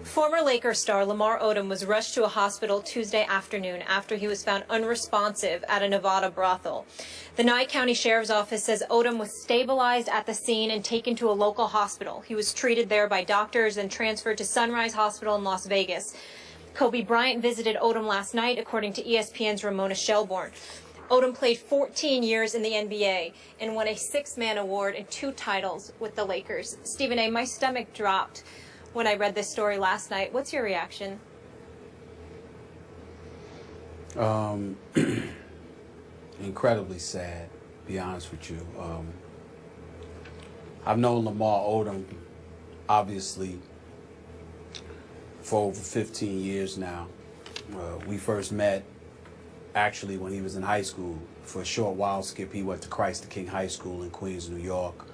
Former Lakers star Lamar Odom was rushed to a hospital Tuesday afternoon after he was found unresponsive at a Nevada brothel. The Nye County Sheriff's Office says Odom was stabilized at the scene and taken to a local hospital. He was treated there by doctors and transferred to Sunrise Hospital in Las Vegas. Kobe Bryant visited Odom last night, according to ESPN's Ramona Shelbourne. Odom played 14 years in the NBA and won a six-man award and 2 titles with the Lakers. Stephen A., my stomach dropped when I read this story last night. What's your reaction? Incredibly sad, to be honest with you. I've known Lamar Odom, obviously, for over 15 years now. We first met, actually, when he was in high school. For a short while, Skip, he went to Christ the King High School in Queens, New York.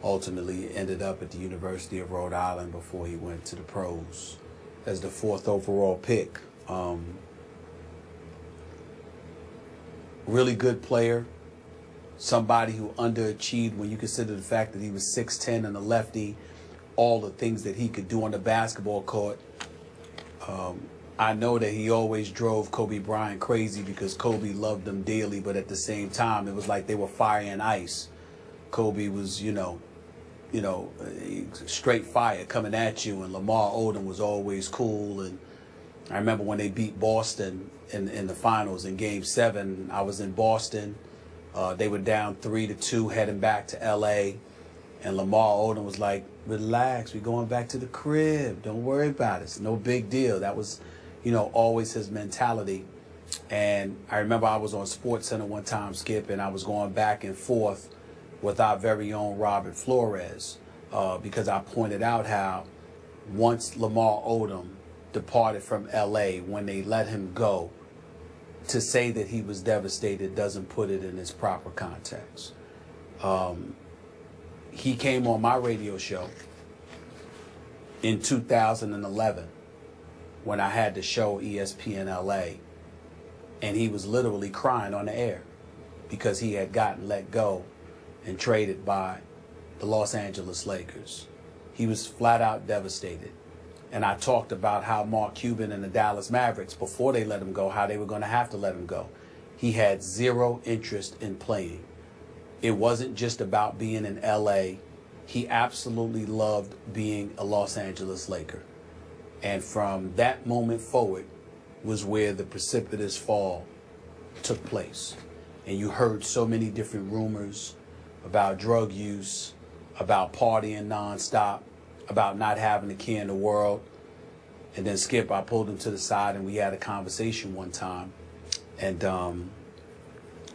Ultimately ended up at the University of Rhode Island before he went to the pros as the 4th overall pick. Really good player, somebody who underachieved when you consider the fact that he was 6'10" and a lefty, all the things that he could do on the basketball court. I know that he always drove Kobe Bryant crazy because Kobe loved him dearly, but at the same time, it was like they were fire and ice. Kobe was, straight fire coming at you, and Lamar Odom was always cool. And I remember when they beat Boston in the finals in Game 7. I was in Boston. They were down 3-2 heading back to L.A., and Lamar Odom was like, relax, we're going back to the crib. Don't worry about it. It's no big deal. That was, always his mentality. And I remember I was on SportsCenter one time, Skip, and I was going back and forth with our very own Robert Flores, because I pointed out how once Lamar Odom departed from L.A., when they let him go, to say that he was devastated doesn't put it in its proper context. He came on my radio show in 2011 when I had the show ESPN LA, and he was literally crying on the air because he had gotten let go and traded by the Los Angeles Lakers. He was flat out devastated. And I talked about how Mark Cuban and the Dallas Mavericks, before they let him go, how they were going to have to let him go. He had zero interest in playing. It wasn't just about being in LA. He absolutely loved being a Los Angeles Laker. And from that moment forward was where the precipitous fall took place. And you heard so many different rumors about drug use, about partying nonstop, about not having a care in the world. And then Skip, I pulled him to the side and we had a conversation one time. And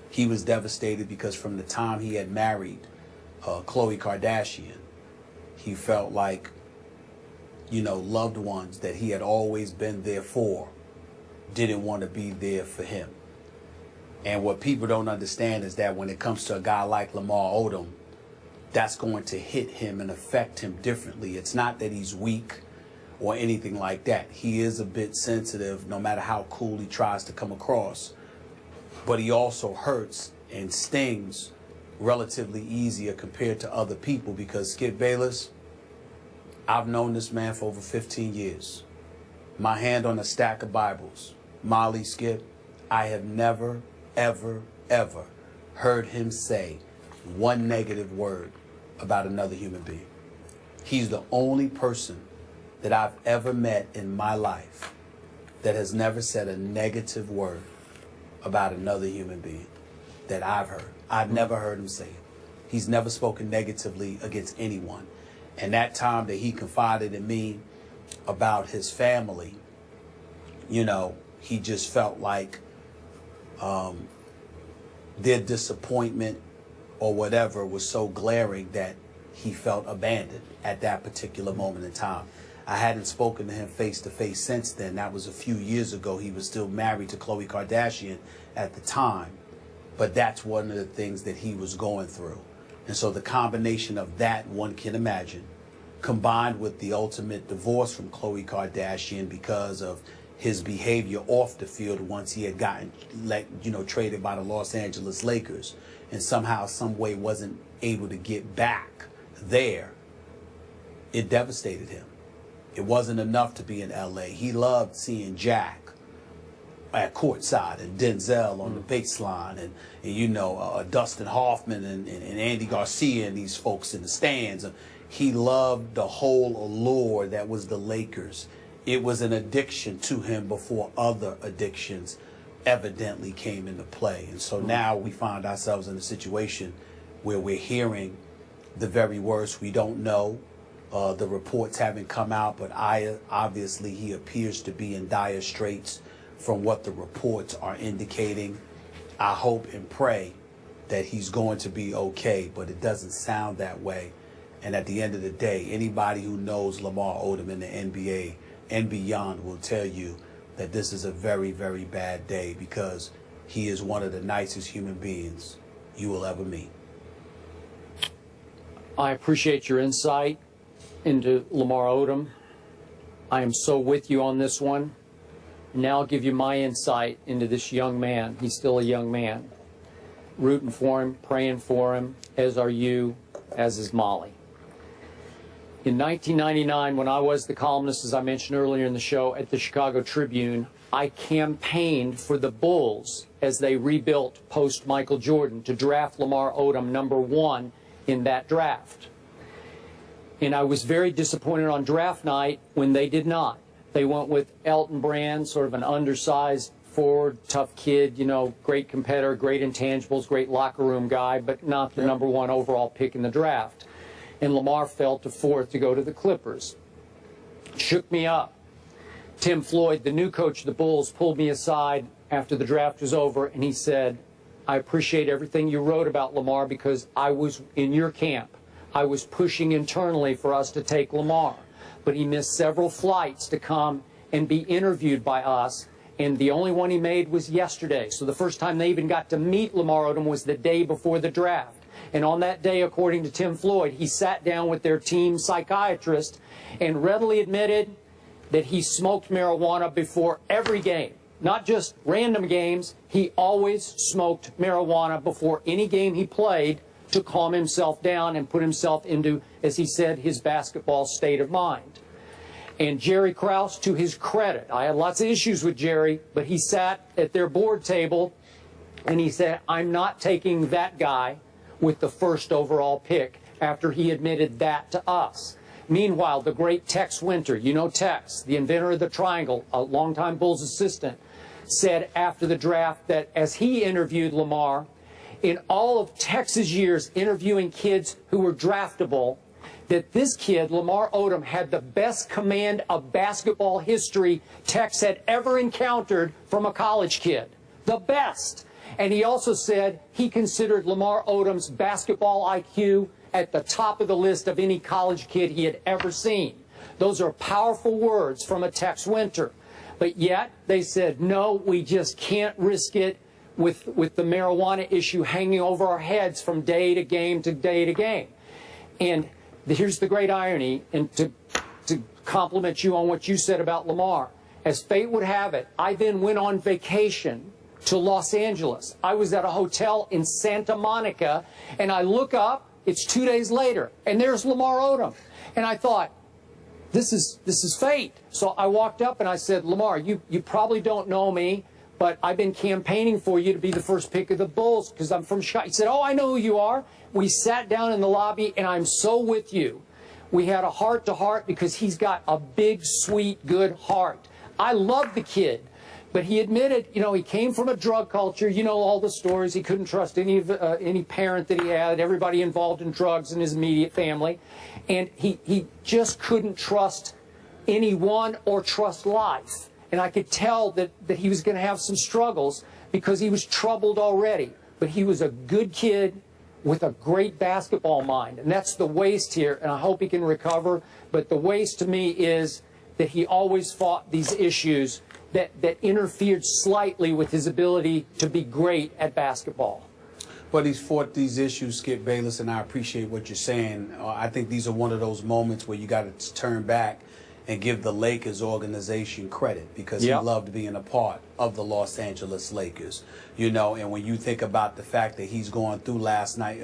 he was devastated because from the time he had married Khloe Kardashian, he felt like, loved ones that he had always been there for didn't want to be there for him. And what people don't understand is that when it comes to a guy like Lamar Odom, that's going to hit him and affect him differently. It's not that he's weak or anything like that. He is a bit sensitive, no matter how cool he tries to come across. But he also hurts and stings relatively easier compared to other people because, Skip Bayless, I've known this man for over 15 years. My hand on a stack of Bibles. Molly, Skip, I have never, ever, ever heard him say one negative word about another human being. He's the only person that I've ever met in my life that has never said a negative word about another human being that I've heard. I've never heard him say it. He's never spoken negatively against anyone. And that time that he confided in me about his family, he just felt like their disappointment or whatever was so glaring that he felt abandoned at that particular moment in time. I hadn't spoken to him face to face since then. That was a few years ago. He was still married to Khloe Kardashian at the time. But that's one of the things that he was going through. And so the combination of that, one can imagine, combined with the ultimate divorce from Khloe Kardashian because of his behavior off the field once he had gotten traded by the Los Angeles Lakers and somehow, some way wasn't able to get back there, it devastated him. It wasn't enough to be in LA. He loved seeing Jack at courtside and Denzel on the baseline and you know, Dustin Hoffman and Andy Garcia and these folks in the stands. He loved the whole allure that was the Lakers. It was an addiction to him before other addictions evidently came into play. And so now we find ourselves in a situation where we're hearing the very worst. We don't know. The reports haven't come out, but obviously he appears to be in dire straits from what the reports are indicating. I hope and pray that he's going to be okay, but it doesn't sound that way. And at the end of the day, anybody who knows Lamar Odom in the NBA and beyond will tell you that this is a very, very bad day because he is one of the nicest human beings you will ever meet. I appreciate your insight into Lamar Odom. I am so with you on this one. Now I'll give you my insight into this young man. He's still a young man. Rooting for him, praying for him, as are you, as is Molly. In 1999, when I was the columnist, as I mentioned earlier in the show, at the Chicago Tribune, I campaigned for the Bulls as they rebuilt post-Michael Jordan to draft Lamar Odom #1 in that draft. And I was very disappointed on draft night when they did not. They went with Elton Brand, sort of an undersized forward, tough kid, you know, great competitor, great intangibles, great locker room guy, but not the #1 overall pick in the draft. And Lamar fell to 4th to go to the Clippers. Shook me up. Tim Floyd, the new coach of the Bulls, pulled me aside after the draft was over, and he said, I appreciate everything you wrote about Lamar because I was in your camp. I was pushing internally for us to take Lamar. But he missed several flights to come and be interviewed by us, and the only one he made was yesterday. So the first time they even got to meet Lamar Odom was the day before the draft. And on that day, according to Tim Floyd, he sat down with their team psychiatrist and readily admitted that he smoked marijuana before every game. Not just random games, he always smoked marijuana before any game he played to calm himself down and put himself into, as he said, his basketball state of mind. And Jerry Krause, to his credit, I had lots of issues with Jerry, but he sat at their board table and he said, I'm not taking that guy with the 1st overall pick after he admitted that to us. Meanwhile, the great Tex Winter, you know Tex, the inventor of the triangle, a longtime Bulls assistant, said after the draft that as he interviewed Lamar, in all of Tex's years interviewing kids who were draftable, that this kid, Lamar Odom, had the best command of basketball history Tex had ever encountered from a college kid. The best. And he also said he considered Lamar Odom's basketball IQ at the top of the list of any college kid he had ever seen. Those are powerful words from a Tex Winter. But yet they said, no, we just can't risk it with the marijuana issue hanging over our heads from day to game to day to game. And here's the great irony, and to compliment you on what you said about Lamar. As fate would have it, I then went on vacation to Los Angeles. I was at a hotel in Santa Monica, and I look up, it's 2 days later, and there's Lamar Odom. And I thought, this is fate. So I walked up and I said, Lamar, you probably don't know me, but I've been campaigning for you to be the 1st pick of the Bulls because I'm from Chicago. He said, oh, I know who you are. We sat down in the lobby, and I'm so with you. We had a heart-to-heart because he's got a big, sweet, good heart. I love the kid. But he admitted, you know, he came from a drug culture. You know all the stories. He couldn't trust any parent that he had, everybody involved in drugs in his immediate family. And he just couldn't trust anyone or trust life. And I could tell that he was going to have some struggles because he was troubled already. But he was a good kid with a great basketball mind. And that's the waste here, and I hope he can recover. But the waste to me is that he always fought these issues that interfered slightly with his ability to be great at basketball. But he's fought these issues, Skip Bayless, and I appreciate what you're saying. I think these are one of those moments where you got to turn back and give the Lakers organization credit because he loved being a part of the Los Angeles Lakers. You know, and when you think about the fact that he's going through last night,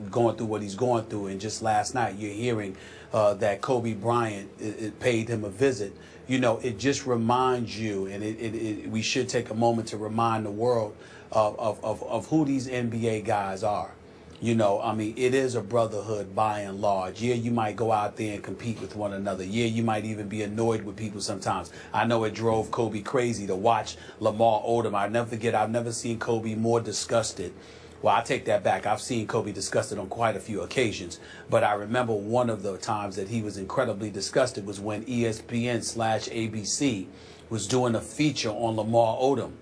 going through what he's going through, and just last night you're hearing that Kobe Bryant it paid him a visit. You know, it just reminds you, and we should take a moment to remind the world of who these NBA guys are. You know, I mean, it is a brotherhood by and large. Yeah, you might go out there and compete with one another. Yeah, you might even be annoyed with people sometimes. I know it drove Kobe crazy to watch Lamar Odom. I'll never forget, I've never seen Kobe more disgusted. Well, I take that back. I've seen Kobe disgusted on quite a few occasions. But I remember one of the times that he was incredibly disgusted was when ESPN/ABC was doing a feature on Lamar Odom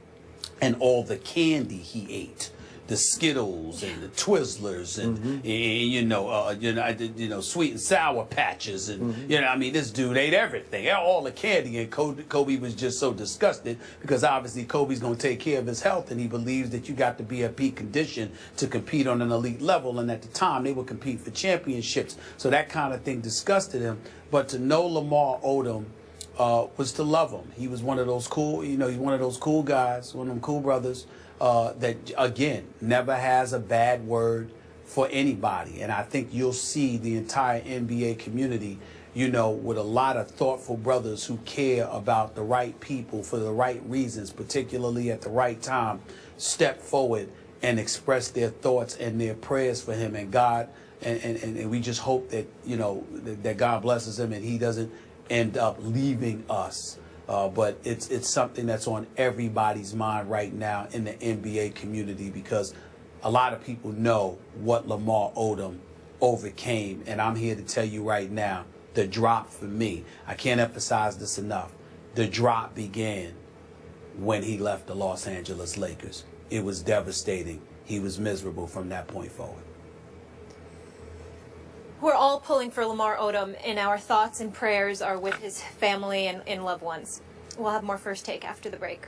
and all the candy he ate. The Skittles and the Twizzlers and you know sweet and sour patches and you know, I mean, this dude ate everything, all the candy, and Kobe was just so disgusted because obviously Kobe's going to take care of his health, and he believes that you got to be at peak condition to compete on an elite level, and at the time they would compete for championships, so that kind of thing disgusted him. But to know Lamar Odom was to love him. He was one of those cool, you know, he's one of those cool guys, one of them cool brothers. That, again, never has a bad word for anybody. And I think you'll see the entire NBA community, you know, with a lot of thoughtful brothers who care about the right people for the right reasons, particularly at the right time, step forward and express their thoughts and their prayers for him. And God, and we just hope that, you know, that God blesses him and he doesn't end up leaving us. But it's something that's on everybody's mind right now in the NBA community, because a lot of people know what Lamar Odom overcame. And I'm here to tell you right now, the drop for me, I can't emphasize this enough, the drop began when he left the Los Angeles Lakers. It was devastating. He was miserable from that point forward. We're all pulling for Lamar Odom, and our thoughts and prayers are with his family and loved ones. We'll have more First Take after the break.